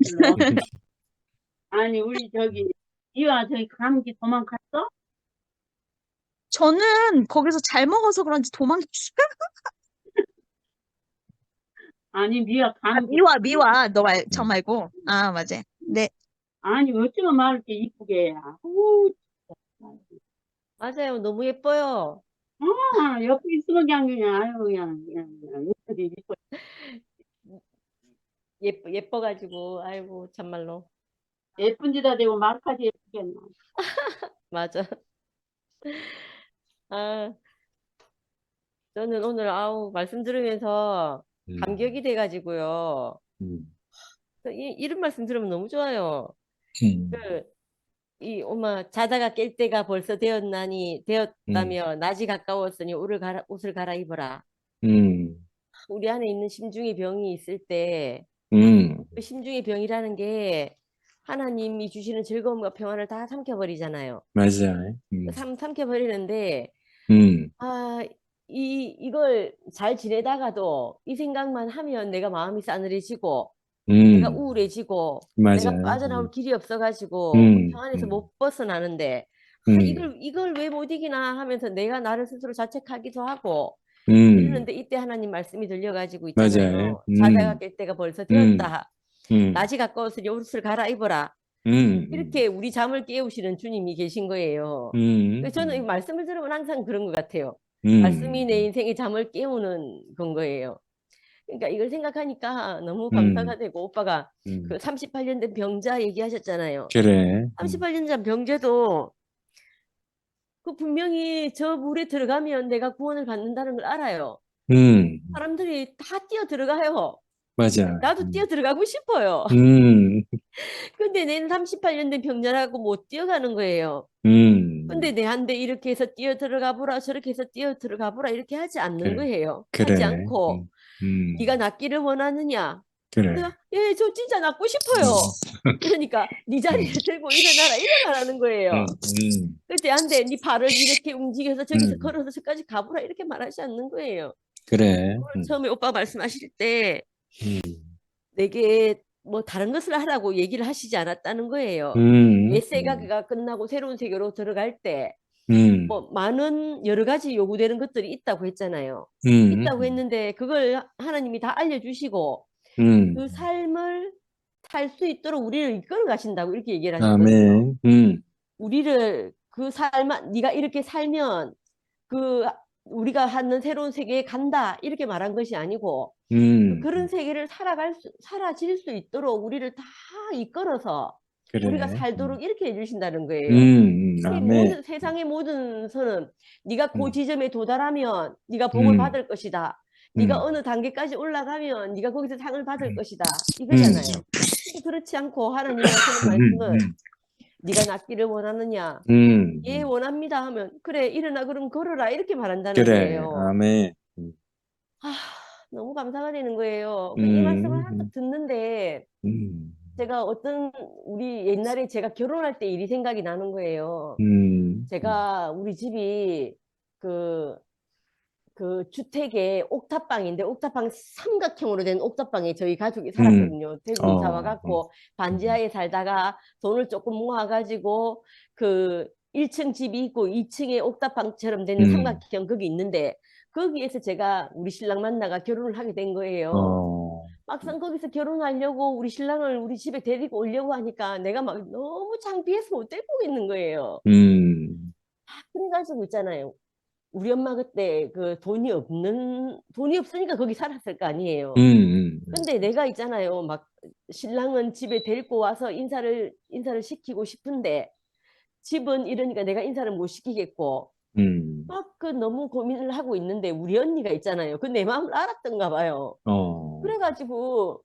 일로. 아니, 우리 저기, 이와 저기 감기 도망갔어? 저는 거기서 잘 먹어서 그런지 도망쳤어요. 아니, 미화 아, 감기. 미화. 저 음. 말고. 아, 맞아. 네. 아니, 어쩌면 말을 이렇게 이쁘게 해. 아우, 맞아요. 너무 예뻐요. 아, 옆에 있으면 그냥, 아유, 그냥, 이뻐. 예뻐가지고, 아이고, 참말로. 예쁜 데다 대고 말까지 예쁘겠나. 맞아. 아, 저는 오늘, 말씀 들으면서 음. 감격이 돼가지고요. 음. 이런 말씀 들으면 너무 좋아요. 음. 그, 엄마, 자다가 깰 때가 벌써 음. 되었다며, 낮이 가까웠으니 옷을 갈아입어라. 음. 우리 안에 있는 심중의 병이 있을 때, 음. 그 심중의 병이라는 게 하나님이 주시는 즐거움과 평안을 다 삼켜버리잖아요. 맞아. 삼켜버리는데, 음. 아, 이걸 잘 지내다가도 이 생각만 하면 내가 마음이 싸늘해지고, 내가 음. 우울해지고, 맞아. 내가 빠져나올 길이 없어가지고, 그 음. 평안에서 음. 못 벗어나는데, 음. 이걸 왜 못 이기나 하면서 내가 나를 스스로 자책하기도 하고, 음. 이러는데 이때 하나님 말씀이 들려가지고 맞아. 있잖아요. 자다가 깰 때가 벌써 음. 되었다. 음. 낮이 가까워서 옷을 갈아입어라. 음. 이렇게 우리 잠을 깨우시는 주님이 계신 거예요. 음. 그래서 저는 이 말씀을 들으면 항상 그런 것 같아요. 말씀이 내 음. 인생의 잠을 깨우는 건 거예요. 그러니까 이걸 생각하니까 너무 음. 감사가 되고, 오빠가 그 음. 38년 된 병자 얘기하셨잖아요. 그래. 38년 전 병자도 그 분명히 저 물에 들어가면 내가 구원을 받는다는 걸 알아요. 음. 사람들이 다 뛰어 들어가요. 맞아. 나도 뛰어 들어가고 싶어요. 음. 근데 내는 38년 된 병자라고 못 뛰어가는 거예요. 근데 음. 내한테 이렇게 해서 뛰어 들어가 보라, 저렇게 해서 뛰어 들어가 보라, 이렇게 하지 않는 그래. 거예요. 하지 그래. 않고, 네가 낫기를 원하느냐? 그래. 내가 예, 저 진짜 낫고 싶어요. 음. 그러니까 네 음. 자리를 들고 일어나라, 이래 말하는 음. 거예요. 음. 그때 한데 네 발을 이렇게 움직여서 저기서 음. 걸어서 저까지 가보라, 이렇게 말하지 않는 거예요. 그래. 오늘 처음에 오빠 말씀하실 때 음. 내게 뭐 다른 것을 하라고 얘기를 하시지 않았다는 거예요. 음. 옛 세가가 끝나고 새로운 세계로 들어갈 때 음. 뭐 많은 여러 가지 요구되는 것들이 있다고 했잖아요. 음. 있다고 했는데 그걸 하나님이 다 알려주시고 음. 그 삶을 살 수 있도록 우리를 이끌어 가신다고 이렇게 얘기를 하셨거든요. 아멘. 우리를 그 네가 이렇게 살면 그 우리가 하는 새로운 세계에 간다, 이렇게 말한 것이 아니고 음. 그런 세계를 사라질 수 있도록 우리를 다 이끌어서 우리가 그래. 살도록 이렇게 해주신다는 거예요. 이 아멘. 모든 세상의 모든 선은 네가 그 음. 지점에 도달하면 네가 복을 음. 받을 것이다. 네가 음. 어느 단계까지 올라가면 네가 거기서 상을 받을 것이다. 음. 이거잖아요. 근데 그렇지 않고 하나님이 하시는 음. 말씀은 네가 낫기를 원하느냐? 예, 음. 원합니다 하면 그래, 일어나, 그럼 걸어라, 이렇게 말한다는 그래. 거예요. 아멘. 아, 너무 감사가 되는 거예요. 이 말씀을 음. 한번 듣는데 음. 제가 우리 옛날에 제가 결혼할 때 일이 생각이 나는 거예요. 음. 제가 우리 집이 그, 그 주택에 옥탑방인데 옥탑방 삼각형으로 된 옥탑방에 저희 가족이 음. 살았거든요. 대구 이사 어. 와갖고 반지하에 살다가 돈을 조금 모아가지고 그 1층 집이 있고 2층에 옥탑방처럼 되는 음. 삼각형 거기 있는데 거기에서 제가 우리 신랑 만나가 결혼을 하게 된 거예요. 어. 막상 거기서 결혼하려고 우리 신랑을 우리 집에 데리고 오려고 하니까 내가 막 너무 창피해서 못 데리고 있는 거예요. 음. 그래가지고 있잖아요. 우리 엄마 그때 그 돈이 없으니까 거기 살았을 거 아니에요. 음. 근데 내가 있잖아요. 막 신랑은 집에 데리고 와서 인사를 시키고 싶은데 집은 이러니까 내가 인사를 못 시키겠고 음. 막 그 너무 고민을 하고 있는데 우리 언니가 있잖아요. 그 내 마음을 알았던가 봐요. 어. 그래가지고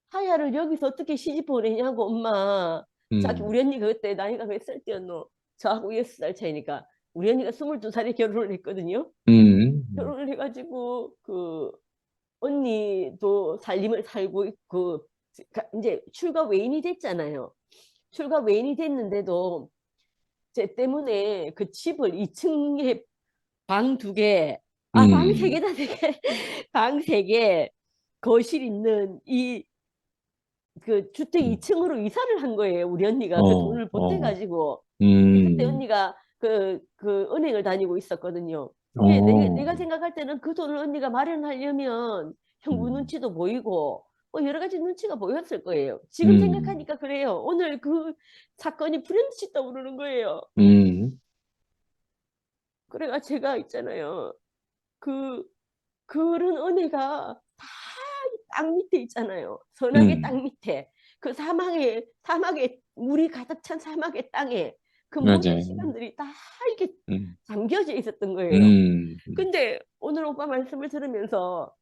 하야를 여기서 어떻게 시집 보내냐고 엄마. 자기 음. 우리 언니가 그때 나이가 몇 살 때였노? 저하고 6살 차이니까 우리 언니가 22살에 결혼을 했거든요. 음. 결혼을 해가지고 그 언니도 살림을 살고 있고 이제 출가 외인이 됐잖아요. 출가 외인이 됐는데도 쟤 때문에 그 집을 2층에 방 2개, 방 음. 3개다, 3개. 방 3개, 거실 있는 이 그 주택 음. 2층으로 이사를 한 거예요. 우리 언니가 그 돈을 보태가지고. 그때 음. 언니가 그 은행을 다니고 있었거든요. 근데 내가 생각할 때는 그 돈을 언니가 마련하려면 형부 눈치도 보이고 뭐 여러 가지 눈치가 보였을 거예요. 지금 생각하니까 그래요. 오늘 그 사건이 불현듯이 떠오르는 거예요. 그래가 제가 있잖아요. 그런 은혜가 다 땅 밑에 있잖아요. 선악의 땅 밑에. 그 사막에 물이 가득 찬 사막의 땅에 그 모든 맞아요. 시간들이 다 이렇게 음. 잠겨져 있었던 거예요. 음. 근데 오늘 오빠 말씀을 들으면서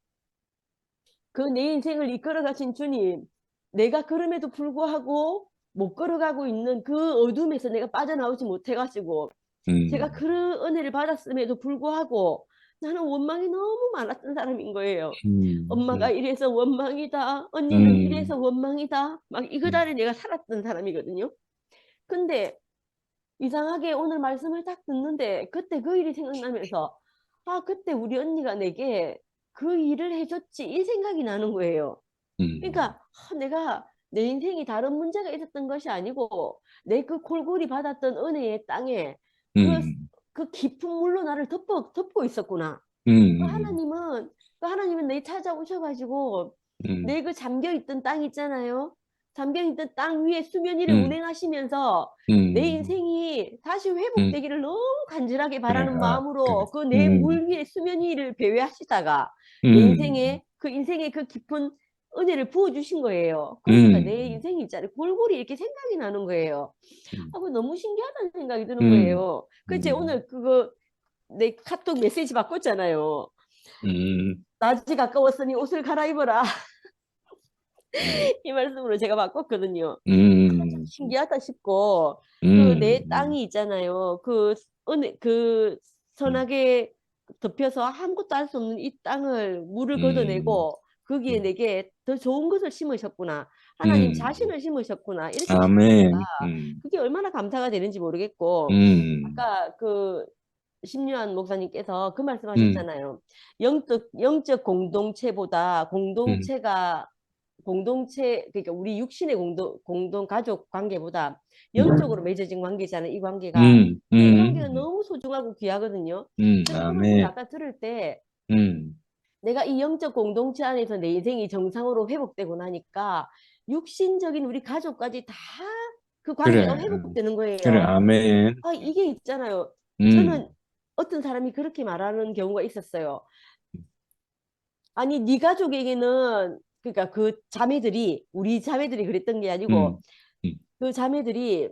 그 내 인생을 이끌어 가신 주님, 내가 그럼에도 불구하고 못 걸어가고 있는 그 어둠에서 내가 빠져나오지 못해 가지고 제가 그 은혜를 받았음에도 불구하고 나는 원망이 너무 많았던 사람인 거예요. 엄마가 이래서 원망이다. 언니는 이래서 원망이다. 막 이거다리 내가 살았던 사람이거든요. 근데 이상하게 오늘 말씀을 딱 듣는데 그때 그 일이 생각나면서 아, 그때 우리 언니가 내게 그 일을 해줬지 이 생각이 나는 거예요. 그러니까 내가 내 인생이 다른 문제가 있었던 것이 아니고 내 그 골고리 받았던 은혜의 땅에 그 깊은 물로 나를 덮고 있었구나. 하나님은 내 찾아오셔가지고 내 그 잠겨있던 땅 있잖아요. 잠겨있던 땅 위에 수면 위를 운행하시면서 내 인생이 다시 회복되기를 너무 간절하게 바라는 그래, 마음으로 그 내 물 위에 수면 위를 배회하시다가 내 인생의 그 깊은 은혜를 부어주신 거예요. 그러니까 내 인생이 있잖아요. 골고리 이렇게 생각이 나는 거예요. 그 너무 신기하다는 생각이 드는 거예요. 그치, 오늘 그거 내 카톡 메시지 바꿨잖아요. 낮이 가까웠으니 옷을 갈아입어라. 이 말씀으로 제가 바꿨거든요. 참 신기하다 싶고 그 내 땅이 있잖아요. 그 선하게 덮여서 아무것도 할 수 없는 이 땅을 물을 걷어내고 거기에 내게 더 좋은 것을 심으셨구나. 하나님 자신을 심으셨구나. 이렇게 아멘. 생각하니까 그게 얼마나 감사가 되는지 모르겠고 아까 그 심유한 목사님께서 그 말씀하셨잖아요. 영적 공동체보다 그러니까 우리 육신의 공동 가족 관계보다 영적으로 맺어진 관계잖아요. 이 관계가. 이 관계가 너무 소중하고 귀하거든요. 그래서 그 말씀을 아까 들을 때 내가 이 영적 공동체 안에서 내 인생이 정상으로 회복되고 나니까 육신적인 우리 가족까지 다 그 관계가 그래. 회복되는 거예요. 그래, 아멘. 이게 있잖아요. 저는 어떤 사람이 그렇게 말하는 경우가 있었어요. 아니, 네 가족에게는 그러니까 우리 자매들이 그랬던 게 아니고 그 자매들이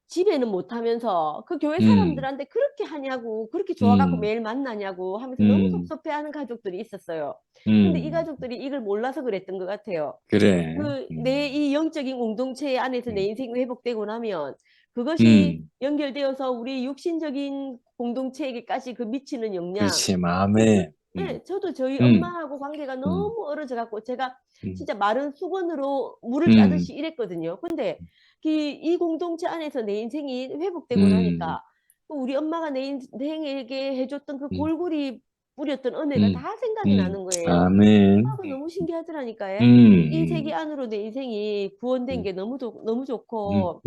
집에는 못하면서 그 교회 사람들한테 그렇게 하냐고 그렇게 좋아갖고 매일 만나냐고 하면서 너무 섭섭해하는 가족들이 있었어요. 근데 이 가족들이 이걸 몰라서 그랬던 것 같아요. 그래. 내 이 영적인 공동체 안에서 내 인생이 회복되고 나면 그것이 연결되어서 우리 육신적인 공동체에게까지 그 미치는 영향. 그렇지, 아멘. 네, 저도 저희 엄마하고 관계가 너무 멀어져 갖고 제가 진짜 마른 수건으로 물을 짜듯이 이랬거든요. 근데 이 공동체 안에서 내 인생이 회복되고 나니까 또 우리 엄마가 내 인생에게 해줬던 그 골고리 뿌렸던 은혜가 다 생각이 나는 거예요. 아멘. 그거 너무 신기하더라니까요. 이 세계 안으로 내 인생이 구원된 게 너무 좋고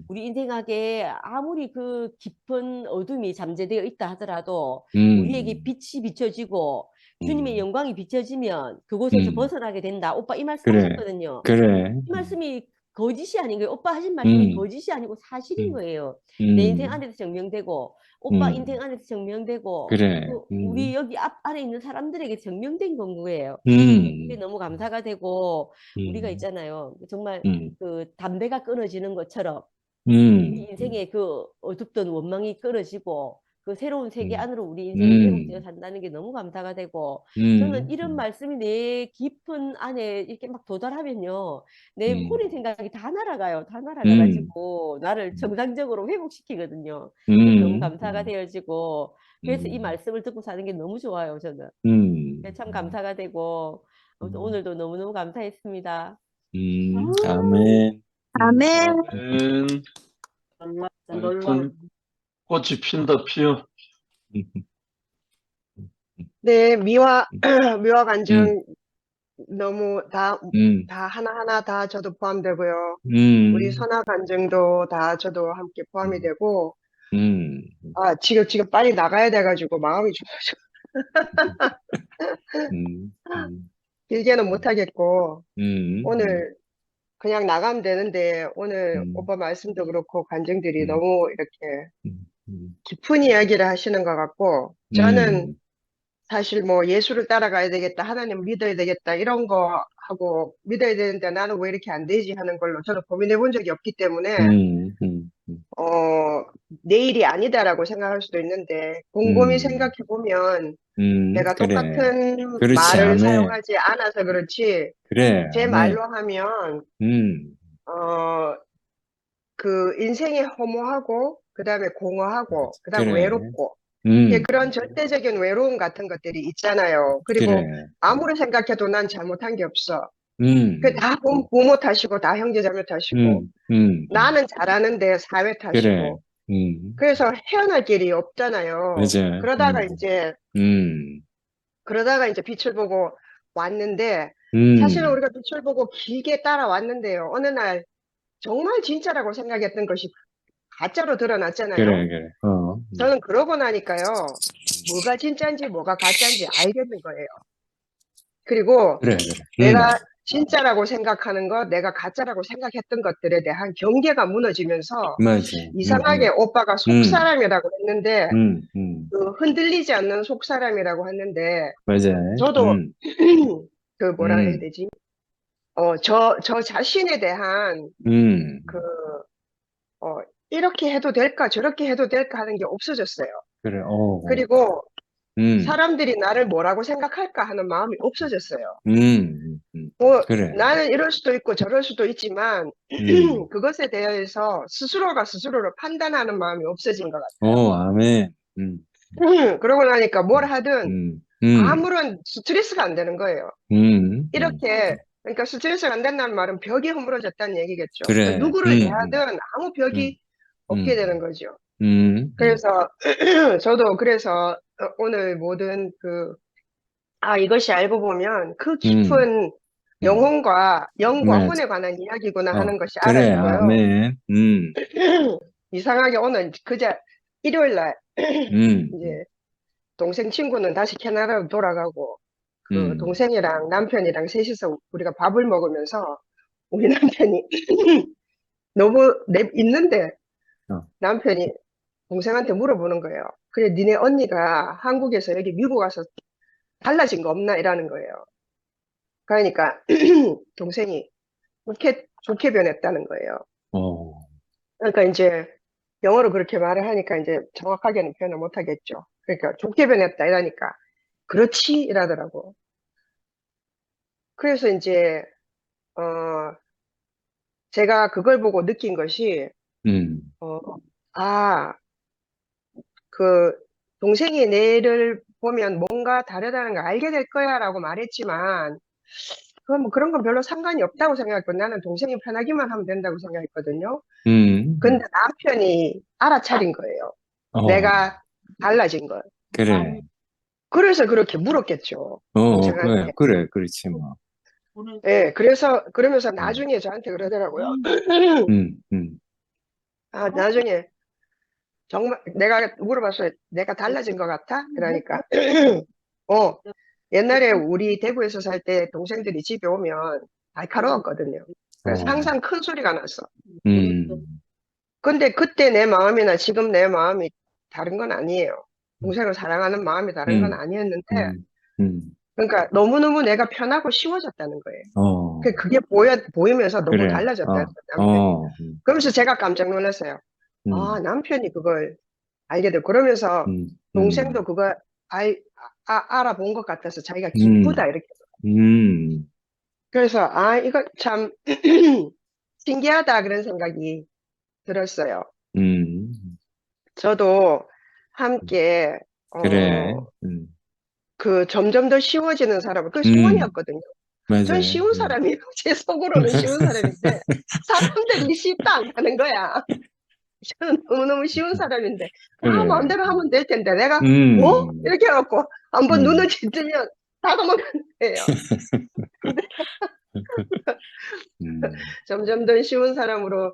우리 인생에게 아무리 그 깊은 어둠이 잠재되어 있다 하더라도 우리에게 빛이 비춰지고 주님의 영광이 비춰지면 그곳에서 벗어나게 된다. 오빠 이 말씀 그래. 하셨거든요. 그래. 이 말씀이 거짓이 아닌 거예요. 오빠 하신 말씀이 거짓이 아니고 사실인 거예요. 내 인생 안에서 증명되고 오빠 인생 안에서 증명되고 그래. 또 우리 여기 안에 있는 사람들에게 증명된 건 거예요. 그게 너무 감사가 되고 우리가 있잖아요. 정말 그 담배가 끊어지는 것처럼 우리 인생의 그 어둡던 원망이 끊어지고 그 새로운 세계 안으로 우리 인생이 회복되어 산다는 게 너무 감사가 되고 저는 이런 말씀이 내 깊은 안에 이렇게 막 도달하면요. 내 홀린 생각이 다 날아가요. 다 날아가가지고 나를 정상적으로 회복시키거든요. 그래서 너무 감사가 되어지고 그래서 이 말씀을 듣고 사는 게 너무 좋아요. 저는. 참 감사가 되고 아무튼 오늘도 너무너무 감사했습니다. 아멘. 아멘. 정말 하여튼 꽃이 핀다 피어. 네, 미화 간증 너무 다 음, 하나하나 다 저도 포함되고요. 우리 선아 간증도 다 저도 함께 포함이 되고, 음, 지금 빨리 나가야 돼가지고 마음이 좀 길게는 못 하겠고, 음, 오늘 그냥 나가면 되는데, 오늘 음, 오빠 말씀도 그렇고, 간증들이 음, 너무 이렇게 음, 깊은 이야기를 하시는 것 같고, 저는 음, 사실 뭐 예수를 따라가야 되겠다, 하나님 믿어야 되겠다, 이런 거 하고 믿어야 되는데 나는 왜 이렇게 안 되지 하는 걸로 저는 고민해 본 적이 없기 때문에, 음, 어, 내일이 아니다라고 생각할 수도 있는데, 곰곰이 생각해 보면 내가 그래. 똑같은 그렇지, 말을 아멘. 사용하지 않아서 그렇지, 그래, 제 아멘. 말로 하면, 음, 어, 그 인생이 허무하고, 그 다음에 공허하고, 그 다음에 그래. 외롭고, 음, 그런 절대적인 외로움 같은 것들이 있잖아요. 그리고 그래. 아무리 생각해도 난 잘못한 게 없어. 그 음, 다 부모 탓이고, 다 형제자매 탓이고, 음, 음, 나는 잘하는데 사회 그래. 탓이고, 음, 그래서 헤어날 길이 없잖아요. 맞아. 그러다가 이제 빛을 보고 왔는데, 사실은 음, 우리가 빛을 보고 길게 따라왔는데요. 어느 날 정말 진짜라고 생각했던 것이 가짜로 드러났잖아요. 그래, 그래. 저는 그러고 나니까요, 뭐가 진짜인지 뭐가 가짜인지 알겠는 거예요. 그리고 그래, 그래. 내가 진짜라고 생각하는 것, 내가 가짜라고 생각했던 것들에 대한 경계가 무너지면서, 맞아. 이상하게 오빠가 음, 속사람이라고 했는데, 음, 음, 그 흔들리지 않는 속사람이라고 했는데, 맞아. 저도 그 뭐라 해야 음, 되지? 저 자신에 대한 음, 그, 어, 이렇게 해도 될까, 저렇게 해도 될까 하는 게 없어졌어요. 그래. 그리고 음, 사람들이 나를 뭐라고 생각할까 하는 마음이 없어졌어요. 그래. 그래. 나는 이럴 수도 있고 저럴 수도 있지만, 음, 그것에 대해서 스스로가 스스로를 판단하는 마음이 없어진 것 같아요. 아멘. 음, 그러고 나니까 뭘 하든 음, 음, 아무런 스트레스가 안 되는 거예요. 음, 이렇게, 그러니까 스트레스가 안 된다는 말은 벽이 허물어졌다는 얘기겠죠. 그러니까 그래. 누구를 대하든 아무 음, 벽이 없게 되는 음, 거죠. 음, 그래서 저도 그래서 오늘 모든 이것이 알고 보면 그 음, 깊은 음, 영과 맞아. 혼에 관한 이야기구나 하는 것이 그래. 알아지고요. 아멘. 이상하게 오늘 일요일 날 음, 이제 동생 친구는 다시 캐나다로 돌아가고, 그 음, 동생이랑 남편이랑 셋이서 우리가 밥을 먹으면서 우리 남편이 너무 있는데, 어, 남편이 동생한테 물어보는 거예요. 그래, 니네 언니가 한국에서 여기 미국 와서 달라진 거 없나? 이라는 거예요. 그러니까 동생이 좋게 변했다는 거예요. 어, 그러니까 이제 영어로 그렇게 말을 하니까 이제 정확하게는 표현을 못 하겠죠. 그러니까 좋게 변했다 이러니까 그렇지 이러더라고. 그래서 이제 어 제가 그걸 보고 느낀 것이, 음, 어, 아, 그 동생이 내를 보면 뭔가 다르다는 걸 알게 될 거야라고 말했지만, 그건 뭐 그런 건 별로 상관이 없다고 생각했고, 나는 동생이 편하기만 하면 된다고 생각했거든요. 음, 근데 남편이 알아차린 거예요. 어, 내가 달라진 걸. 그래. 그래서 그렇게 물었겠죠. 그래, 동생한테. 그래, 그렇지, 뭐. 오늘 예, 그러면서 음, 나중에 저한테 그러더라고요. 음, 음, 나중에 정말 내가 물어봤어요. 내가 달라진 것 같아? 그러니까 어, 옛날에 우리 대구에서 살 때 동생들이 집에 오면 날카로웠거든요. 그래서 어, 항상 큰 소리가 났어. 음, 근데 그때 내 마음이나 지금 내 마음이 다른 건 아니에요. 동생을 사랑하는 마음이 다른 건 음, 아니었는데, 음, 음, 그러니까 너무너무 내가 편하고 쉬워졌다는 거예요. 어, 그게 보이면서 너무 그래, 달라졌다는 거예요, 남편이. 어, 그러면서 제가 깜짝 놀랐어요. 음, 남편이 그걸 알게 되고, 그러면서 음, 음, 동생도 그걸 알아본 것 같아서 자기가 음, 기쁘다, 이렇게. 음, 그래서, 이거 참 신기하다, 그런 생각이 들었어요. 음, 저도 함께, 그래, 점점 더 쉬워지는 사람은, 그 음, 소원이었거든요. 맞아, 전 쉬운 사람이에요. 제 속으로는 쉬운 사람인데, 사람들이 쉽다 안 하는 거야. 저는 너무너무 쉬운 사람인데, 그래, 마음대로 하면 될 텐데, 내가, 음, 이렇게 해갖고, 한번 음, 눈을 찌뜨면 다 도망갔는데요. 음, 점점 더 쉬운 사람으로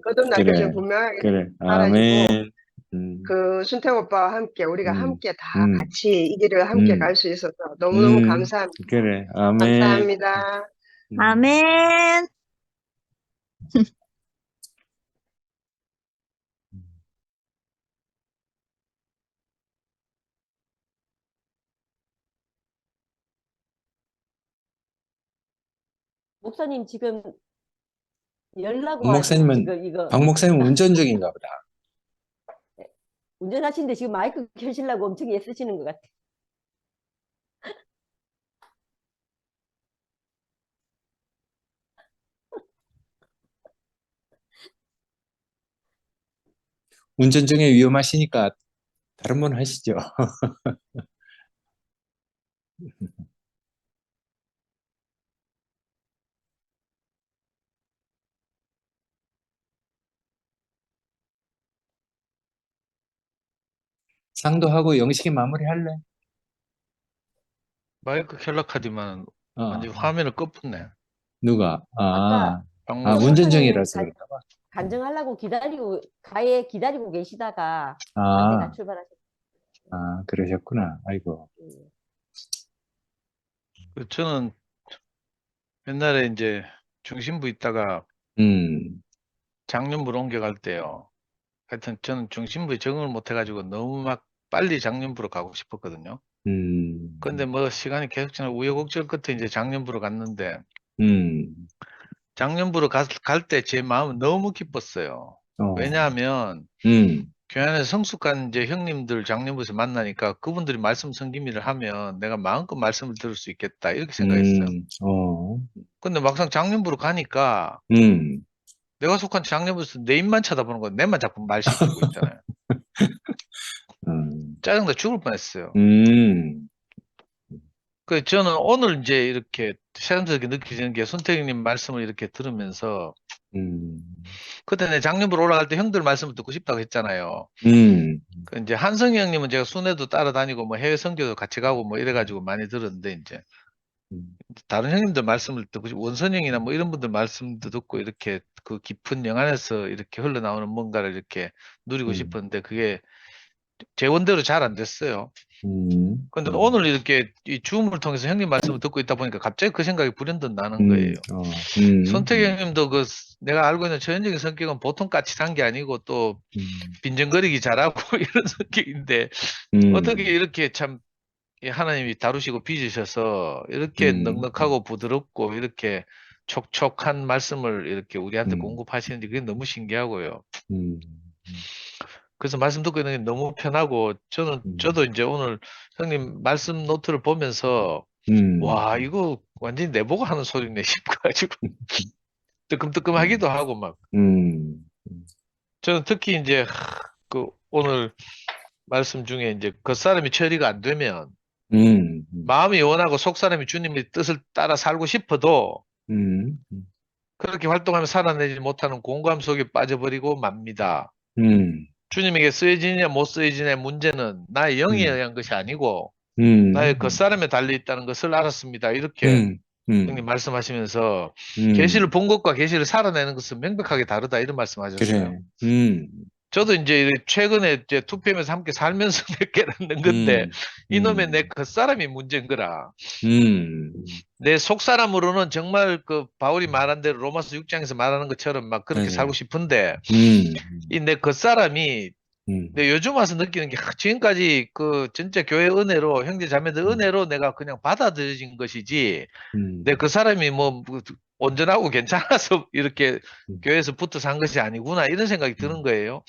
거듭날 그래, 것을 분명하게 그래. 알아주고 아멘. 그 순택 오빠와 함께 우리가 음, 함께 다 음, 같이 이 길을 함께 음, 갈 수 있어서 너무너무 감사합니다. 그래. 아멘. 감사합니다. 아멘. 목사님 지금 연락 박 와서 목사님은, 지금 이거 박 목사님은 운전 중인가 보다. 운전하시는데 지금 마이크 켜시려고 엄청 애쓰시는 것 같아. 운전 중에 위험하시니까 다른 분 하시죠. 상도하고 영식이 마무리할래? 마이크 켤락하지만 완전 어, 화면을 꺼붙네. 누가? 아까 박 운전 목사님. 중이라서 그런가 봐. 간증하려고 기다리고 계시다가 아, 내가 출발하셨어요. 그러셨구나. 아이고. 저는 옛날에 이제 중심부 있다가 음, 장년부로 옮겨갈 때요. 하여튼 저는 중심부에 적응을 못해가지고 너무 막 빨리 장년부로 가고 싶었거든요. 근데 뭐 시간이 계속 지나 우여곡절 끝에 이제 장년부로 갔는데 장년부로 갈 때 제 마음은 너무 기뻤어요. 왜냐하면 교회 성숙한 이제 형님들 장년부에서 만나니까 그분들이 말씀 성기미를 하면 내가 마음껏 말씀을 들을 수 있겠다 이렇게 생각했어요. 근데 막상 장년부로 가니까 내가 속한 장년부에서 내 입만 쳐다보는 거 내만 자꾸 말 시키고 있잖아요. 짜증나 죽을 뻔했어요. 그 저는 오늘 이제 이렇게 새삼스럽게 느끼는 게 손태경님 말씀을 이렇게 들으면서 그때 내 장년부로 올라갈 때 형들 말씀을 듣고 싶다고 했잖아요. 그 이제 한성희 형님은 제가 순회도 따라다니고 뭐 해외 선교도 같이 가고 뭐 이래가지고 많이 들었는데 이제 다른 형님들 말씀을 듣고 원선 형이나 뭐 이런 분들 말씀도 듣고 이렇게 그 깊은 영안에서 이렇게 흘러나오는 뭔가를 이렇게 누리고 싶었는데 그게 제 원대로 잘 안 됐어요. 근데 오늘 이렇게 이 줌을 통해서 형님 말씀을 듣고 있다 보니까 갑자기 그 생각이 불현듯 나는 거예요. 손태경 형님도 그 내가 알고 있는 전형적인 성격은 보통 까칠한 게 아니고 또 빈정거리기 잘하고 이런 성격인데 어떻게 이렇게 참 하나님이 다루시고 빚으셔서 이렇게 넉넉하고 부드럽고 이렇게 촉촉한 말씀을 이렇게 우리한테 공급하시는지 그게 너무 신기하고요. 그래서 말씀 듣고 있는 게 너무 편하고 저도 이제 오늘 형님 말씀 노트를 보면서 와 이거 완전히 내보고 하는 소리네 싶어가지고 뜨끔뜨끔하기도 하고 막 저는 특히 이제 그 오늘 말씀 중에 이제 겉사람이 처리가 안 되면 마음이 원하고 속사람이 주님의 뜻을 따라 살고 싶어도 그렇게 활동하며 살아내지 못하는 공감 속에 빠져버리고 맙니다. 주님에게 쓰여지느냐 못 쓰여지느냐의 문제는 나의 영에 의한 것이 아니고 나의 겉사람에 달려있다는 것을 알았습니다. 이렇게 형님 말씀하시면서 계시를 본 것과 계시를 살아내는 것은 명백하게 다르다 이런 말씀하셨어요. 그래. 저도 이제 최근에 이제 2PM에서 함께 살면서 깨닫는 건데 이놈의 내 겉사람이 문제인 거라. 내 속사람으로는 정말 그 바울이 말한 대로 로마서 6장에서 말하는 것처럼 막 그렇게 살고 싶은데 이 내 겉사람이 내 요즘 와서 느끼는 게 지금까지 그 진짜 교회 은혜로 형제 자매들 은혜로 내가 그냥 받아들여진 것이지 내 그 사람이 뭐 온전하고 괜찮아서 이렇게 교회에서 붙어 산 것이 아니구나 이런 생각이 드는 거예요.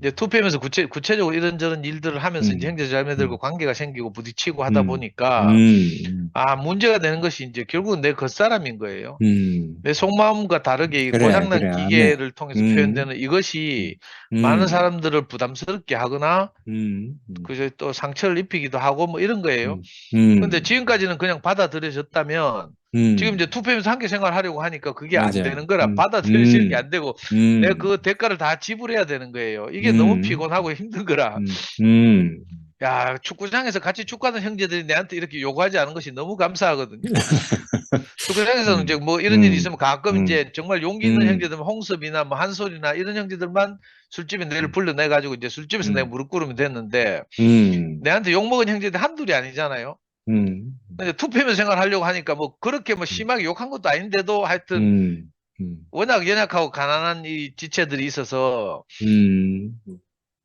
이제 2PM에서 구체적으로 이런저런 일들을 하면서 이제 형제 자매들과 관계가 생기고 부딪히고 하다 보니까 문제가 되는 것이 이제 결국은 내 겉사람인 거예요. 내 속마음과 다르게 이 그래, 고장난 그래. 기계를 통해서 표현되는 이것이 많은 사람들을 부담스럽게 하거나 그저 또 상처를 입히기도 하고 뭐 이런 거예요. 근데 지금까지는 그냥 받아들여졌다면 지금 이제 2PM에서 함께 생활하려고 하니까 그게 안 맞아요. 되는 거라 받아들여지는 게 안 되고 내가 그 대가를 다 지불해야 되는 거예요. 이게 너무 피곤하고 힘든 거라. 야, 축구장에서 같이 축구하는 형제들이 내한테 이렇게 요구하지 않은 것이 너무 감사하거든요. 축구장에서는 이제 뭐 이런 일이 있으면 가끔 이제 정말 용기 있는 형제들, 홍섭이나 뭐 한솔이나 이런 형제들만 술집에 내를 불러내가지고 이제 술집에서 내가 무릎 꿇으면 됐는데, 내한테 욕먹은 형제들 한둘이 아니잖아요. 근데 투표면 생활하려고 하니까 뭐 그렇게 뭐 심하게 욕한 것도 아닌데도 하여튼 워낙 연약하고 가난한 이 지체들이 있어서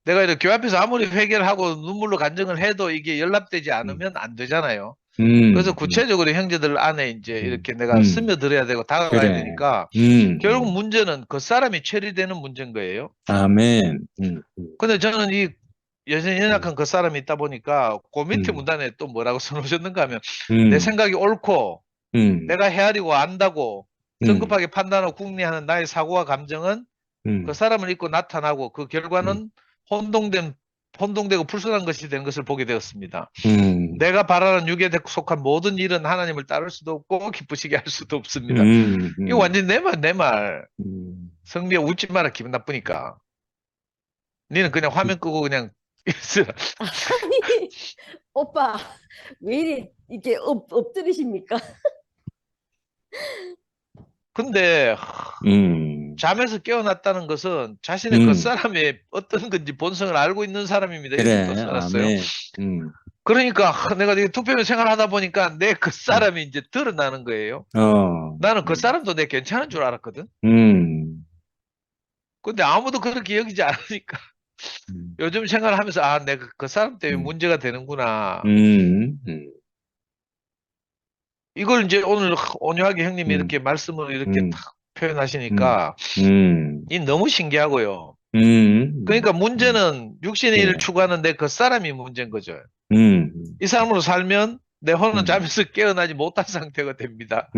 내가 이렇게 교회 앞에서 아무리 회개를 하고 눈물로 간증을 해도 이게 연락되지 않으면 안 되잖아요. 그래서 구체적으로 형제들 안에 이제 이렇게 내가 스며들어야 되고 다가가야 그래. 되니까 결국 문제는 그 사람이 처리되는 문제인 거예요. 아멘. 근데 저는 이 여전히 연약한 그 사람이 있다 보니까 그 밑에 문단에 또 뭐라고 써놓으셨는가 하면 내 생각이 옳고 내가 헤아리고 안다고 성급하게 판단하고 궁리하는 나의 사고와 감정은 그 사람을 잊고 나타나고 그 결과는 혼동되고 불순한 것이 되는 것을 보게 되었습니다. 내가 바라는 육에 속한 모든 일은 하나님을 따를 수도 없고 기쁘시게 할 수도 없습니다. 이거 완전 내 말. 성미야 웃지 마라 기분 나쁘니까. 니는 그냥 화면 끄고 그냥 있으라. 아니, 오빠, 왜 이렇게 엎드리십니까? 근데 잠에서 깨어났다는 것은 자신의 그 사람의 어떤 건지 본성을 알고 있는 사람입니다. 이렇게 또 그래. 써놨어요. 아멘. 그러니까 내가 투표면 생활하다 보니까 내 그 사람이 이제 드러나는 거예요. 나는 그 사람도 내 괜찮은 줄 알았거든. 근데 아무도 그렇게 여기지 않으니까 요즘 생활하면서 아, 내가 그 사람 때문에 문제가 되는구나. 이걸 이제 오늘 온유하게 형님이 이렇게 말씀을 이렇게 탁 표현하시니까 이 너무 신기하고요. 그러니까 문제는 육신의 일을 추구하는 내 그 사람이 문제인 거죠. 이 사람으로 살면 내 혼은 잠에서 깨어나지 못한 상태가 됩니다.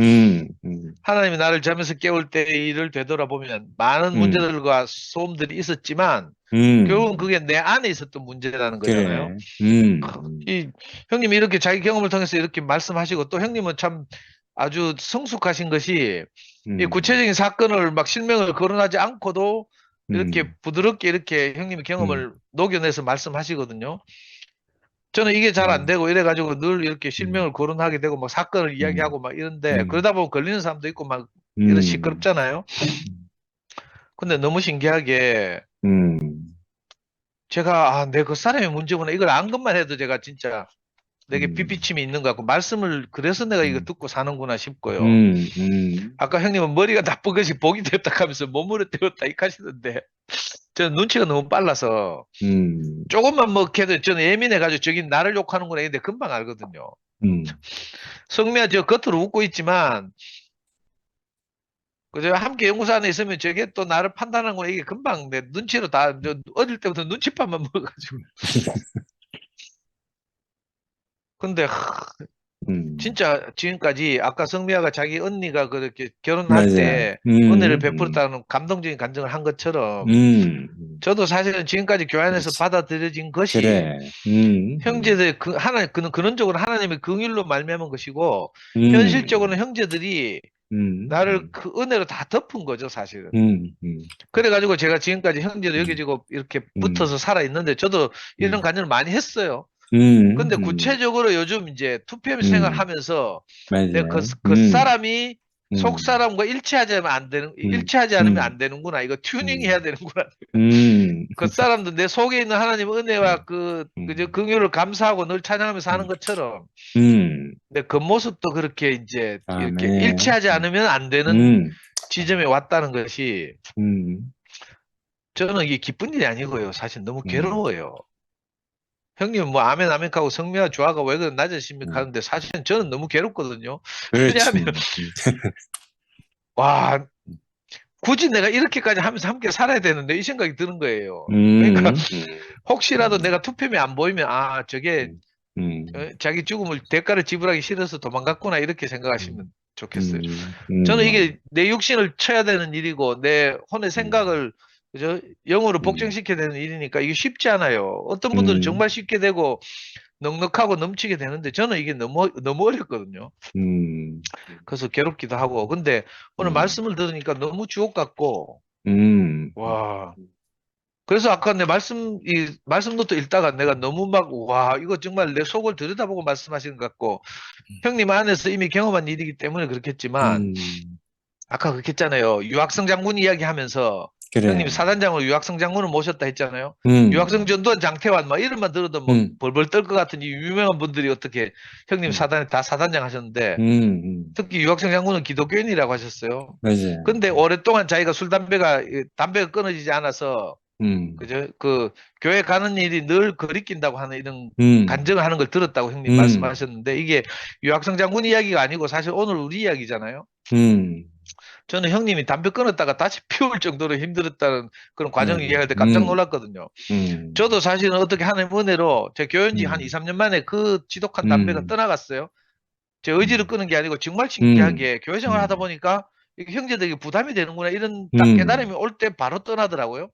하나님이 나를 잠에서 깨울 때의 일을 되돌아보면 많은 문제들과 소음들이 있었지만 결국은 그게 내 안에 있었던 문제라는 거잖아요. 이 형님이 이렇게 자기 경험을 통해서 이렇게 말씀하시고 또 형님은 참 아주 성숙하신 것이 이 구체적인 사건을 막 실명을 거론하지 않고도 이렇게 부드럽게 이렇게 형님의 경험을 녹여내서 말씀하시거든요. 저는 이게 잘 안 되고 이래가지고 늘 이렇게 실명을 거론하게 되고 막 사건을 이야기하고 막 이런데 그러다 보면 걸리는 사람도 있고 막 이런 시끄럽잖아요. 근데 너무 신기하게 제가 아, 내 그 사람의 문제구나 이걸 안 것만 해도 제가 진짜 내게 빛비침이 있는 것 같고 말씀을 그래서 내가 이거 듣고 사는구나 싶고요. 아까 형님은 머리가 나쁜 것이 복이 되었다 하면서 몸으로 되었다 이렇게 하시던데 저는 눈치가 너무 빨라서 조금만 뭐 해도 저는 예민해가지고 저기 나를 욕하는구나 이런데 금방 알거든요. 성미야 저 겉으로 웃고 있지만 그저 함께 연구소 안에 있으면 저게 또 나를 판단하는구나 이게 금방 내 눈치로 다 저 어릴 때부터 눈치밥만 먹어가지고 근데 진짜 지금까지 아까 성미아가 자기 언니가 그렇게 결혼할 맞아요. 때 은혜를 베풀었다는 감동적인 간증을 한 것처럼 저도 사실은 지금까지 교회 안에서 그렇지. 받아들여진 것이 그래. 형제들 그 하나님 그는 근원적으로 하나님의 긍휼로 말미암은 것이고 현실적으로는 형제들이 나를 그 은혜로 다 덮은 거죠 사실은. 그래가지고 제가 지금까지 형제도 여겨지고 이렇게 붙어서 살아 있는데 저도 이런 간증을 많이 했어요. 근데 구체적으로 요즘 이제 투표하면서 생활하면서 내가 그 사람이 속 사람과 일치하지 않으면 안 되는, 일치하지 않으면 안 되는구나. 이거 튜닝 해야 되는구나. 그 사람도 내 속에 있는 하나님의 은혜와 그저 긍휼을 감사하고 늘 찬양하면서 사는 것처럼 근데 그 모습도 그렇게 이제 이렇게 아멘. 일치하지 않으면 안 되는 지점에 왔다는 것이 저는 이게 기쁜 일이 아니고요. 사실 너무 괴로워요. 형님 뭐 아멘 아멘 하고 성미와 조화가 왜 그런 낮으십니까 하는데 사실은 저는 너무 괴롭거든요. 그렇지. 왜냐하면 와 굳이 내가 이렇게까지 하면서 함께 살아야 되는데 이 생각이 드는 거예요. 그러니까 혹시라도 내가 투표에 안 보이면 아 저게 자기 죽음을 대가를 지불하기 싫어서 도망갔구나 이렇게 생각하시면 좋겠어요. 저는 이게 내 육신을 쳐야 되는 일이고 내 혼의 생각을 그죠? 영어로 복종시켜야 되는 일이니까 이게 쉽지 않아요. 어떤 분들은 정말 쉽게 되고 넉넉하고 넘치게 되는데 저는 이게 너무 어렵거든요. 그래서 괴롭기도 하고. 근데 오늘 말씀을 들으니까 너무 주옥 같고 와. 그래서 아까 내 말씀 노트 읽다가 내가 너무 와, 이거 정말 내 속을 들여다보고 말씀하시는 것 같고, 형님 안에서 이미 경험한 일이기 때문에 그렇겠지만, 아까 그렇게 했잖아요. 유학생 장군 이야기 하면서, 형님 그래. 사단장으로 유학생 장군을 모셨다 했잖아요. 유학생 전두환, 장태환, 막 이름만 들어도 뭐 벌벌 떨 것 같은 이 유명한 분들이 어떻게 형님 사단에 다 사단장 하셨는데, 특히 유학생 장군은 기독교인이라고 하셨어요. 맞아요. 근데 오랫동안 자기가 담배가 끊어지지 않아서, 그죠? 그 교회 가는 일이 늘 거리낀다고 하는 이런 간증을 하는 걸 들었다고 형님 말씀하셨는데, 이게 유학생 장군 이야기가 아니고 사실 오늘 우리 이야기잖아요. 저는 형님이 담배 끊었다가 다시 피울 정도로 힘들었다는 그런 과정을 이야기할 때 깜짝 놀랐거든요. 저도 사실은 어떻게 하나님 은혜로 제 교연 지 한 2, 3년 만에 그 지독한 담배가 떠나갔어요. 제 의지를 끄는 게 아니고 정말 신기하게 교회 생활 하다 보니까 이게 형제들에게 부담이 되는구나 이런 딱 깨달음이 올 때 바로 떠나더라고요.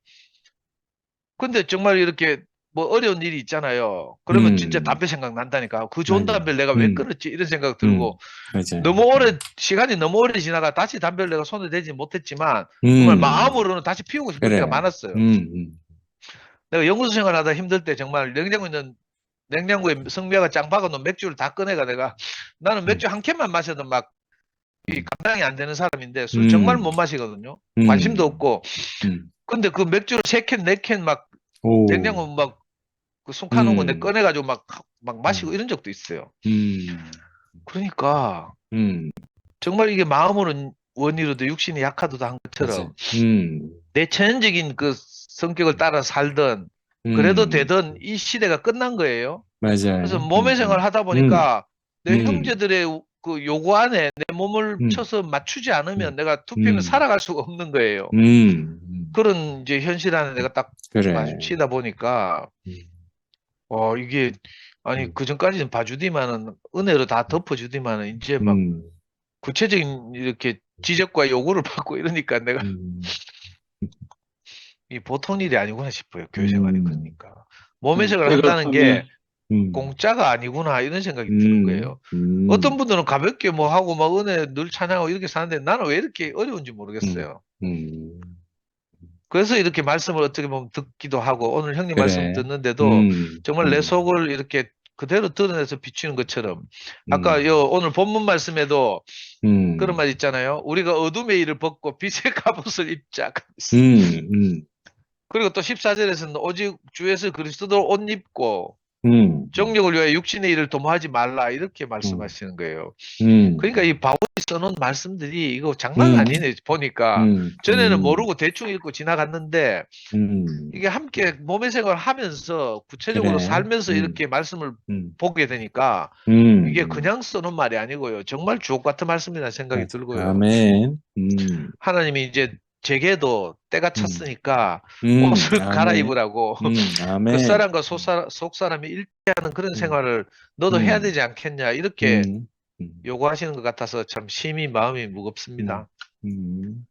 근데 정말 이렇게 뭐 어려운 일이 있잖아요. 그러면 진짜 담배 생각 난다니까. 그 좋은 맞아요. 담배를 내가 왜 끊었지? 이런 생각 들고 맞아요. 시간이 너무 오래 지나가 다시 담배를 내가 손에 대지 못했지만 정말 마음으로는 다시 피우고 싶을 때가 그래. 많았어요. 내가 연구소 생활하다 힘들 때 정말 냉장고에 성미아가 짱 박아놓은 맥주를 다 꺼내가 나는 맥주 한 캔만 마셔도 막 이 감당이 안 되는 사람인데 술 정말 못 마시거든요. 관심도 없고. 근데 그 맥주를 3캔, 4캔 막 오. 냉장고 막 그 숨 카놓은 거 내 꺼내가지고 막 마시고 이런 적도 있어요. 그러니까 정말 이게 마음으로는 원이로도 육신이 약하도다 한 것처럼 내 천연적인 그 성격을 따라 살던 그래도 되던 이 시대가 끝난 거예요. 맞아요. 그래서 몸의 생활을 하다 보니까 내 음. 형제들의 그 요구 안에 내 몸을 쳐서 맞추지 않으면 내가 투표는 살아갈 수가 없는 거예요. 그런 이제 현실 안에 내가 딱 그래. 마주치다 보니까 이게 아니 그전까지는 봐주디만은 은혜로 다 덮어주디만은 이제 막 구체적인 이렇게 지적과 요구를 받고 이러니까 내가 이 보통 일이 아니구나 싶어요. 교회 생활이 그러니까. 몸의 생활을 한다는 게 공짜가 아니구나 이런 생각이 드는 거예요. 어떤 분들은 가볍게 뭐 하고 막 은혜 늘 찬양하고 이렇게 사는데 나는 왜 이렇게 어려운지 모르겠어요. 그래서 이렇게 말씀을 어떻게 보면 듣기도 하고 오늘 형님 그래. 말씀 듣는데도 정말 내 속을 이렇게 그대로 드러내서 비추는 것처럼 아까 오늘 본문 말씀에도 그런 말 있잖아요. 우리가 어둠의 일을 벗고 빛의 갑옷을 입자. 그리고 또 14절에서는 오직 주 예수 그리스도로 옷 입고 정욕을 위하여 육신의 일을 도모하지 말라 이렇게 말씀하시는 거예요. 그러니까 이 바울이 써놓은 말씀들이 이거 장난 아니네 보니까 전에는 모르고 대충 읽고 지나갔는데 이게 함께 몸의 생활을 하면서 구체적으로 그래. 살면서 이렇게 말씀을 보게 되니까 이게 그냥 써놓은 말이 아니고요. 정말 주옥 같은 말씀이라는 생각이 들고요. 아멘. 하나님이 이제 제게도 때가 찼으니까 옷을 아멘. 갈아입으라고 아멘. 겉사람과 속사람이 일치하는 그런 생활을 너도 해야 되지 않겠냐 이렇게 요구하시는 것 같아서 참 심히 마음이 무겁습니다.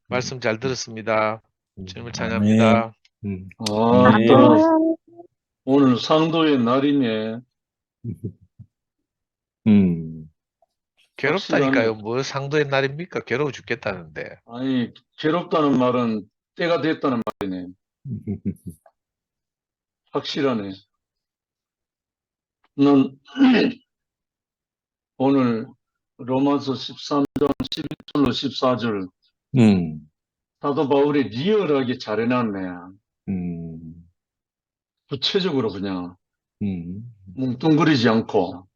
말씀 잘 들었습니다. 주님을 찬양합니다. 아, 오늘 상도의 날이네. 괴롭다니까요. 뭐 상도의 날입니까? 괴로워 죽겠다는데. 아니, 괴롭다는 말은 때가 됐다는 말이네. 확실하네. 난 오늘 로마서 13장 11절로 14절 사도 바울이 리얼하게 잘 해놨네. 구체적으로 그냥 뭉뚱그리지 않고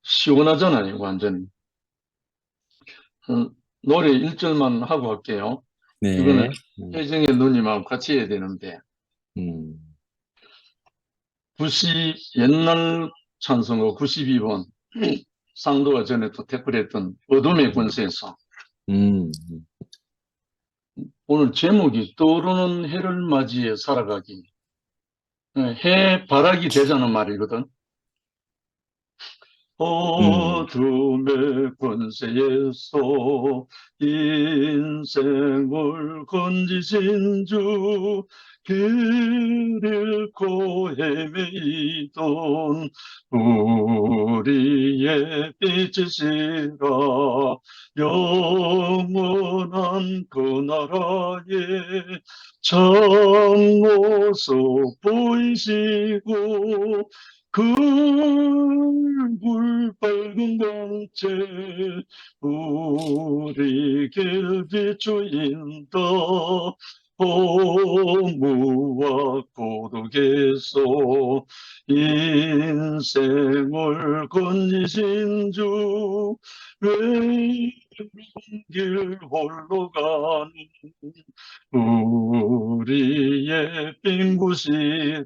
시원하잖아요, 완전히. 노래 1절만 하고 할게요. 네. 이거는 혜정의 누님하고 같이 해야 되는데 옛날 찬송가 92번 상도가 전에 또 댓글했던 어둠의 권세에서 오늘 제목이 떠오르는 해를 맞이해 살아가기. 해 발악이 되자는 말이거든. 어둠의 권세에서 인생을 건지신 주, 길 잃고 헤매이던 우리의 빛이시라. 영원한 그 나라에 참 모습 보이시고 굵은 밝은 광채 우리 길 비추인다. 허무와 고독에서 인생을 건지신 주, 외로운 길 홀로 가는 우리의 빈 곳이라.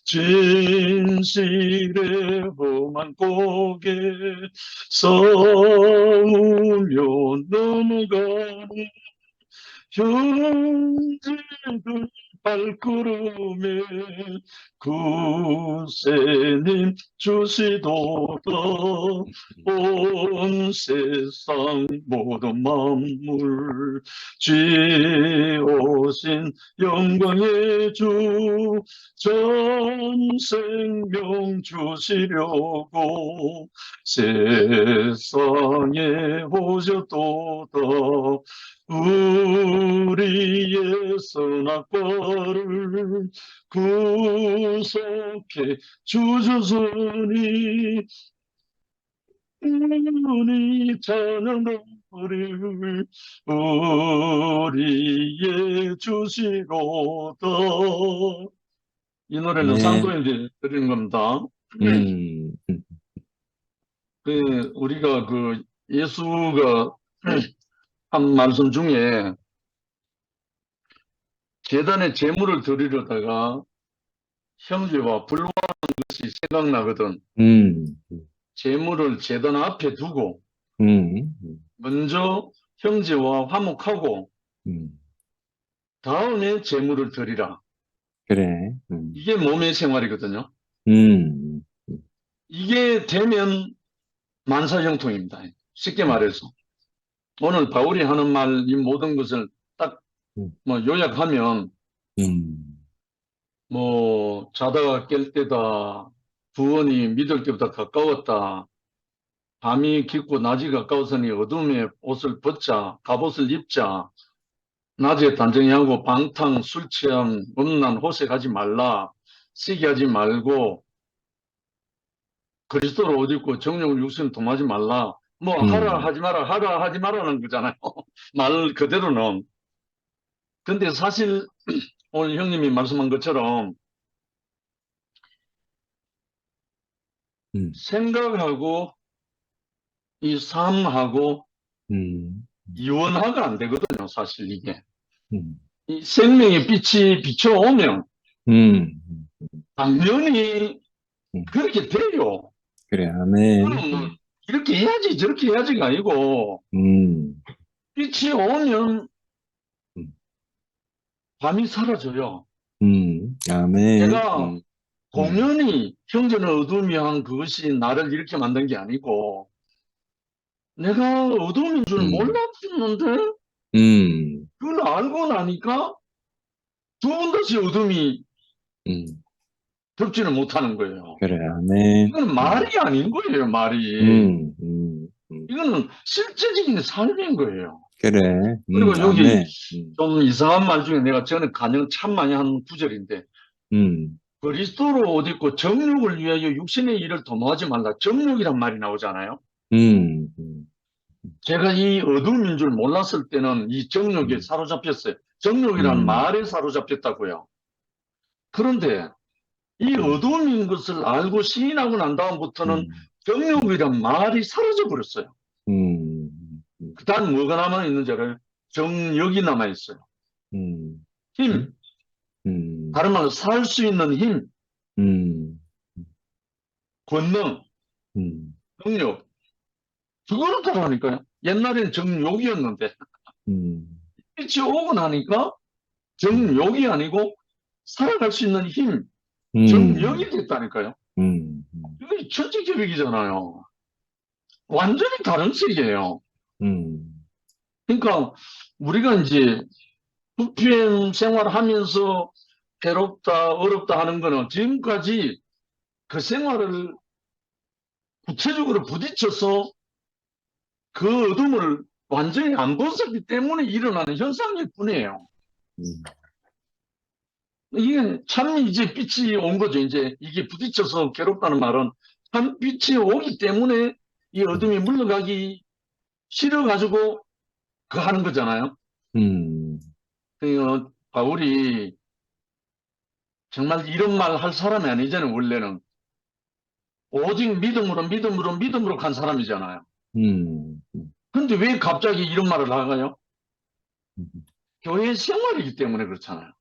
진실의 험한 고개 싸우며 넘어가는 형제들 발걸음에 구세님 주시도다. 온 세상 모든 만물 지으신 영광의 주, 전 생명 주시려고 세상에 오셨도다. 우리의 선악과를 구속해 주셨으니 우리 찬양을 우리의 주시로다. 이 노래는 네. 상도인데 드리는 겁니다. 음, 우리가 예수가 한 말씀 중에 제단에 제물을 드리려다가 형제와 불화하는 것이 생각나거든. 제물을 제단 앞에 두고 먼저 형제와 화목하고 다음에 제물을 드리라. 그래. 이게 몸의 생활이거든요. 이게 되면 만사형통입니다. 쉽게 말해서. 오늘 바울이 하는 말, 이 모든 것을 딱 요약하면 자다가 깰 때다, 구원이 믿을 때보다 가까웠다, 밤이 깊고 낮이 가까웠으니 어둠의 옷을 벗자, 갑옷을 입자, 낮에 단정히 하고 방탕, 술 취함, 음란, 호색하지 말라, 시기하지 말고 그리스도로 옷 입고 정욕을 육신을 동하지 말라. 하라 하지 마라, 하라 하지 마라는 거잖아요. 말 그대로는. 근데 사실 오늘 형님이 말씀한 것처럼 생각하고 이 삶하고 이원화가 안 되거든요. 사실 이게. 이 생명의 빛이 비춰오면 당연히 그렇게 돼요. 그래, 아멘. 그럼 이렇게 해야지 저렇게 해야지가 아니고 빛이 오면 밤이 사라져요. 아멘. 제가 공연히 형제는 어둠이 한 그것이 나를 이렇게 만든 게 아니고 내가 어둠인 줄 몰랐었는데 그걸 알고 나니까 두 번 다시 어둠이 덮지는 못하는 거예요. 그래, 아멘. 이건 말이 아닌 거예요, 말이. 이거는 실제적인 삶인 거예요. 그래. 그리고 여기 아멘. 좀 이상한 말 중에 저는 간증 참 많이 하는 구절인데 그리스도로 옷 입고 정욕을 위하여 육신의 일을 도모하지 말라. 정욕이란 말이 나오잖아요. 제가 이 어둠인 줄 몰랐을 때는 이 정욕에 사로잡혔어요. 정욕이란 말에 사로잡혔다고요. 그런데 이 어둠인 것을 알고 시인하고 난 다음부터는 정욕이란 말이 사라져 버렸어요. 그 다음 뭐가 남아있는지 알아요? 정욕이 남아있어요. 힘. 다른 말로 살 수 있는 힘. 권능. 능력. 그거를 따라하니까요. 옛날엔 정욕이었는데 빛이 오고 나니까 정욕이 아니고 살아갈 수 있는 힘, 정욕이 됐다니까요. 음, 이거 천지개벽이잖아요. 완전히 다른 세계예요. 음, 그러니까 우리가 이제 부패 생활하면서 괴롭다, 어렵다 하는 거는 지금까지 그 생활을 구체적으로 부딪혀서 그 어둠을 완전히 안 벗었기 때문에 일어나는 현상일 뿐이에요. 음, 이게 참 이제 빛이 온 거죠. 이제 이게 부딪혀서 괴롭다는 말은 참 빛이 오기 때문에 이 어둠이 물러가기 싫어가지고 그 하는 거잖아요. 음, 그 바울이 정말 이런 말 할 사람이 아니잖아요. 원래는 오직 믿음으로 간 사람이잖아요. 음, 근데 왜 갑자기 이런 말을 하가요? 음, 교회 생활이기 때문에 그렇잖아요.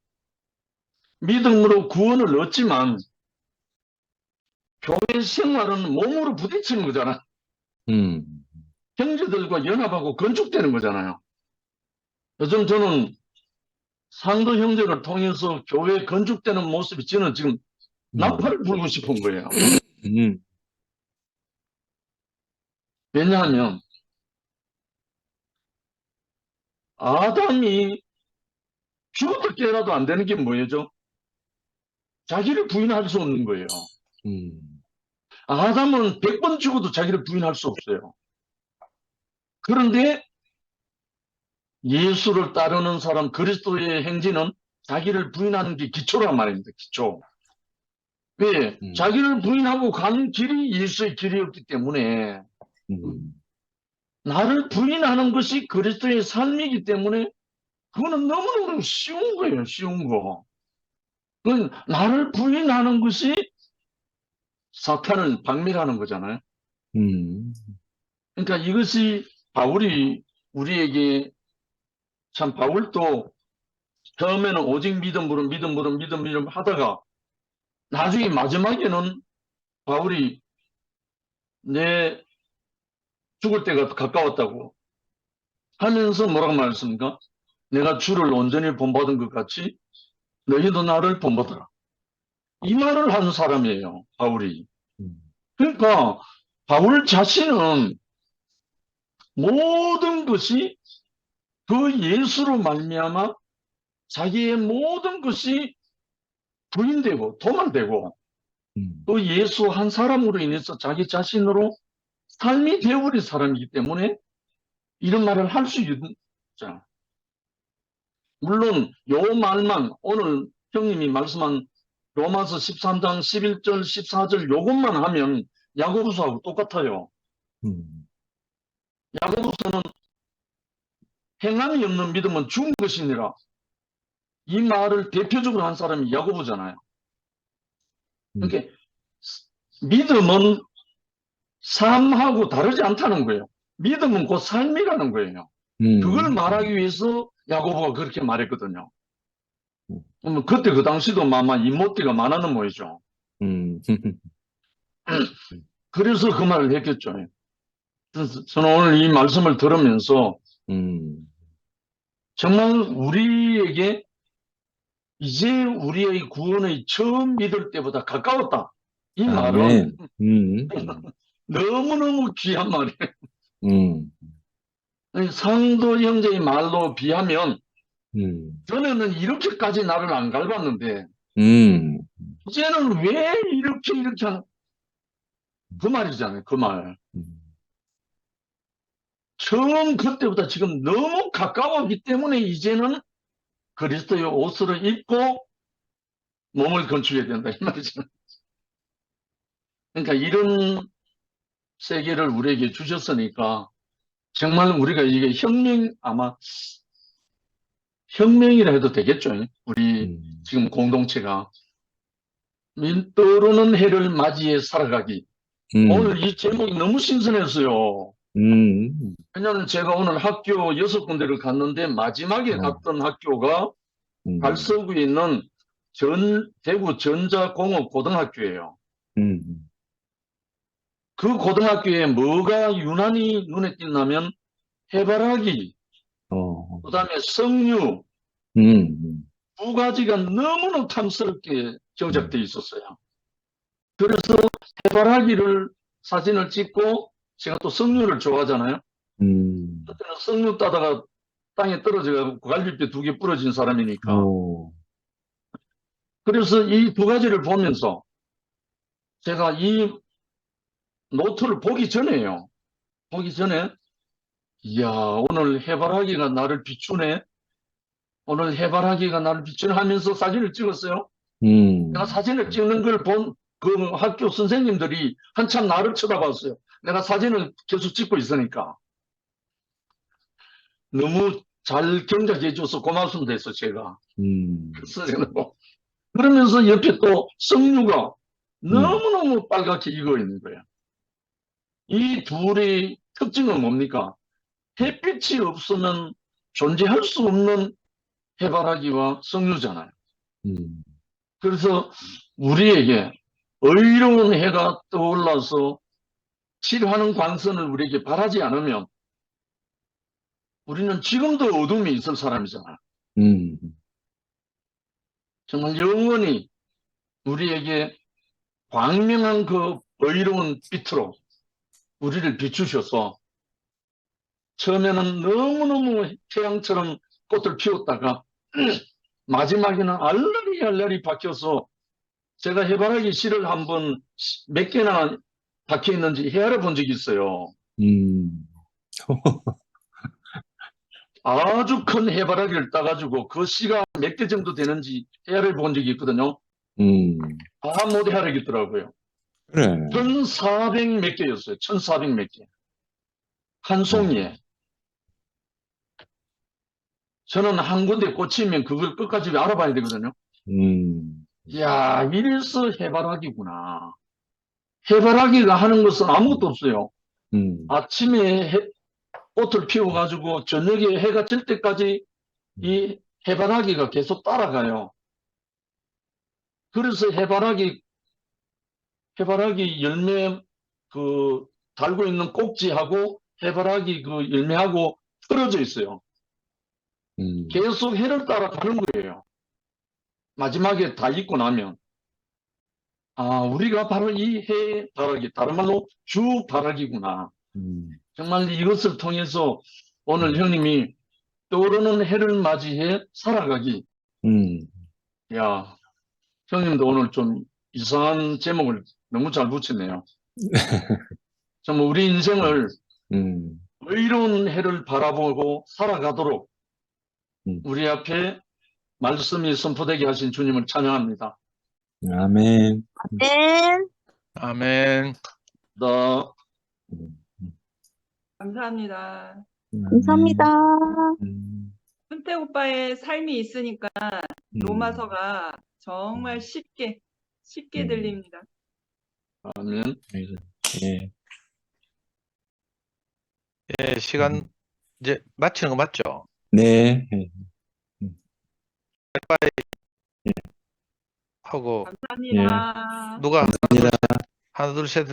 믿음으로 구원을 얻지만 교회 생활은 몸으로 부딪히는 거잖아요. 음, 형제들과 연합하고 건축되는 거잖아요. 요즘 저는 상도 형제를 통해서 교회 건축되는 모습이 저는 지금 나팔을 불고 싶은 거예요. 음, 왜냐하면 아담이 죽어도 깨어나도 안 되는 게 뭐예요? 자기를 부인할 수 없는 거예요. 음, 아담은 100번 죽어도 자기를 부인할 수 없어요. 그런데 예수를 따르는 사람, 그리스도의 행진은 자기를 부인하는 게 기초란 말입니다. 기초. 왜? 자기를 부인하고 가는 길이 예수의 길이었기 때문에 나를 부인하는 것이 그리스도의 삶이기 때문에 그거는 너무너무 쉬운 거예요. 쉬운 거. 그건 나를 부인하는 것이 사탄을 박멸하는 거잖아요. 그러니까 이것이 바울이 우리에게 참 바울도 처음에는 오직 믿음 하다가 나중에 마지막에는 바울이 내 죽을 때가 가까웠다고 하면서 뭐라고 말했습니까? 내가 주를 온전히 본받은 것 같이 너희도 나를 본받아라. 이 말을 하는 사람이에요. 바울이. 그러니까 바울 자신은 모든 것이 그 예수로 말미암아 자기의 모든 것이 부인되고 도말되고 또 예수 한 사람으로 인해서 자기 자신으로 삶이 되어버린 사람이기 때문에 이런 말을 할 수 있죠. 물론 요 말만 오늘 형님이 말씀한 로마서 13장 11절 14절 요것만 하면 야고보서하고 똑같아요. 야고보서는 행함이 없는 믿음은 죽은 것이니라. 이 말을 대표적으로 한 사람이 야고보잖아요. 그러니까 믿음은 삶하고 다르지 않다는 거예요. 믿음은 곧 삶이라는 거예요. 그걸 말하기 위해서 야고보가 그렇게 말했거든요. 그때 그 당시도 아마 이모티가 많았는 모이죠. 그래서 그 말을 했겠죠. 그래서 저는 오늘 이 말씀을 들으면서 정말 우리에게 이제 우리의 구원의 처음 믿을 때보다 가까웠다. 이 말은 너무너무 귀한 말이에요. 상도 형제의 말로 비하면 전에는 이렇게까지 나를 안 밟았는데 이제는 왜 이렇게 하는 그 말이잖아요. 그 말. 처음 그때보다 지금 너무 가까웠기 때문에 이제는 그리스도의 옷을 입고 몸을 건축해야 된다. 이 말이잖아요. 그러니까 이런 세계를 우리에게 주셨으니까 정말 우리가 이게 아마 혁명이라 해도 되겠죠. 우리 지금 공동체가 떠오르는 해를 맞이해 살아가기. 오늘 이 제목이 너무 신선했어요. 왜냐하면 제가 오늘 학교 6군데를 갔는데 마지막에 갔던 학교가 달서구에 있는 대구 전자공업고등학교예요. 그 고등학교에 뭐가 유난히 눈에 띄냐면 해바라기, 그 다음에 석류, 두 가지가 너무나 탐스럽게 경작되어 있었어요. 그래서 해바라기를 사진을 찍고 제가 또 석류를 좋아하잖아요. 그때는 석류 따다가 땅에 떨어져가지고 갈비뼈 2개 부러진 사람이니까. 그래서 이 두 가지를 보면서 제가 이 노트를 보기 전에요. 보기 전에 이야, 오늘 해바라기가 나를 비추네. 오늘 해바라기가 나를 비추네 하면서 사진을 찍었어요. 내가 사진을 찍는 걸 본 그 학교 선생님들이 한참 나를 쳐다봤어요. 내가 사진을 계속 찍고 있으니까. 너무 잘 경작해줘서 고맙습니다 했어, 제가. 그래서 제가 뭐 그러면서 옆에 또 석류가 너무너무 빨갛게 익어 있는 거예요. 이 둘의 특징은 뭡니까? 햇빛이 없으면 존재할 수 없는 해바라기와 석류잖아요. 그래서 우리에게 의로운 해가 떠올라서 칠하는 광선을 우리에게 바라지 않으면 우리는 지금도 어둠이 있을 사람이잖아요. 정말 영원히 우리에게 광명한 그 의로운 빛으로 우리를 비추셔서 처음에는 너무너무 태양처럼 꽃을 피웠다가 마지막에는 알라리 박혀서 제가 해바라기 씨를 한번 몇 개나 박혀 있는지 헤아려 본 적이 있어요. 아주 큰 해바라기를 따가지고 그 씨가 몇 개 정도 되는지 헤아려 본 적이 있거든요. 다 못 헤아리겠더라고요. 그래. 1400 몇 개였어요. 1400 몇 개. 한 송이에. 저는 한 군데 꽂히면 그걸 끝까지 알아봐야 되거든요. 이야, 이래서 해바라기구나. 해바라기가 하는 것은 아무것도 없어요. 아침에 꽃을 피워가지고 저녁에 해가 질 때까지 이 해바라기가 계속 따라가요. 그래서 해바라기 열매 그 달고 있는 꼭지하고 해바라기 그 열매하고 떨어져 있어요. 계속 해를 따라가는 거예요. 마지막에 다 익고 나면 아, 우리가 바로 이 해바라기, 다른 말로 주바라기구나. 정말 이것을 통해서 오늘 형님이 떠오르는 해를 맞이해 살아가기. 야, 형님도 오늘 좀 이상한 제목을 너무 잘 붙였네요. 정말 우리 인생을 의로운 해를 바라보고 살아가도록 우리 앞에 말씀이 선포되게 하신 주님을 찬양합니다. 아멘. 아멘. 아멘. 나 감사합니다. 감사합니다. 순태 오빠의 삶이 있으니까 로마서가 정말 쉽게 들립니다. 아멘. 예. 예, 시간 이제 마치는 거 맞죠? 네. 하고 감사합니다. 누가 감사합니다. 하나 둘 셋